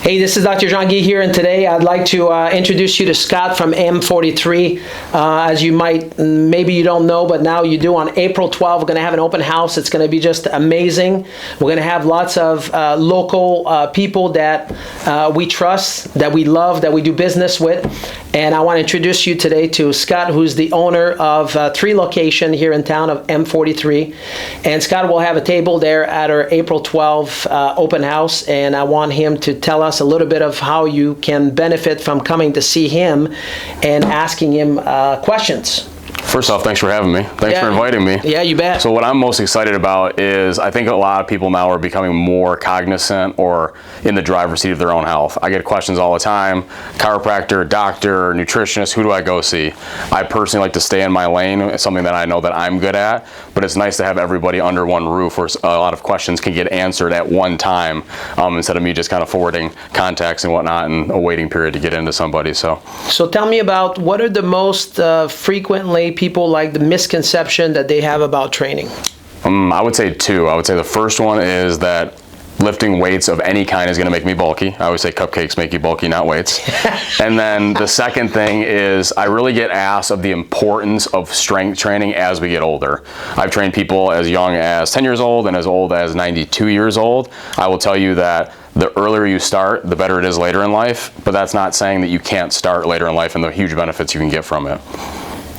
Hey, this is Dr. Jean-Guy here, and today I'd like to introduce you to Scott from M-43. As you might, maybe you don't know, but now you do. On April 12th, we're going to have an open house. It's going to be just amazing. We're going to have lots of local people that we trust, that we love, that we do business with. And I want to introduce you today to Scott, who's the owner of 3 locations here in town of M-43. And Scott will have a table there at our April 12th open house, and I want him to tell us a little bit of how you can benefit from coming to see him and asking him questions. First off, thanks for having me. Thanks for inviting me. Yeah, you bet. So what I'm most excited about is I think a lot of people now are becoming more cognizant or in the driver's seat of their own health. I get questions all the time: chiropractor, doctor, nutritionist, who do I go see? I personally like to stay in my lane. It's something that I know that I'm good at, but it's nice to have everybody under one roof where a lot of questions can get answered at one time instead of me just kind of forwarding contacts and whatnot and a waiting period to get into somebody. So tell me about what are the most frequently people like the misconception that they have about training? I would say 2. I would say the first one is that lifting weights of any kind is going to make me bulky. I always say cupcakes make you bulky, not weights. And then the second thing is I really get asked of the importance of strength training as we get older. I've trained people as young as 10 years old and as old as 92 years old. I will tell you that the earlier you start, the better it is later in life, but that's not saying that you can't start later in life and the huge benefits you can get from it.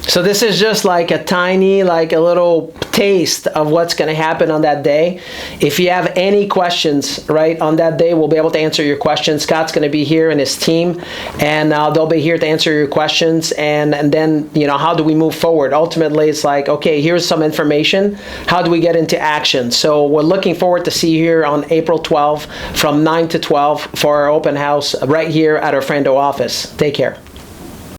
So this is just like a tiny, like a little taste of what's going to happen on that day. If you have any questions, right, on that day, we'll be able to answer your questions. Scott's going to be here and his team, and they'll be here to answer your questions. And then, you know, how do we move forward? Ultimately, it's like, okay, here's some information. How do we get into action? So we're looking forward to see you here on April 12th from 9 to 12 for our open house right here at our Frando office. Take care.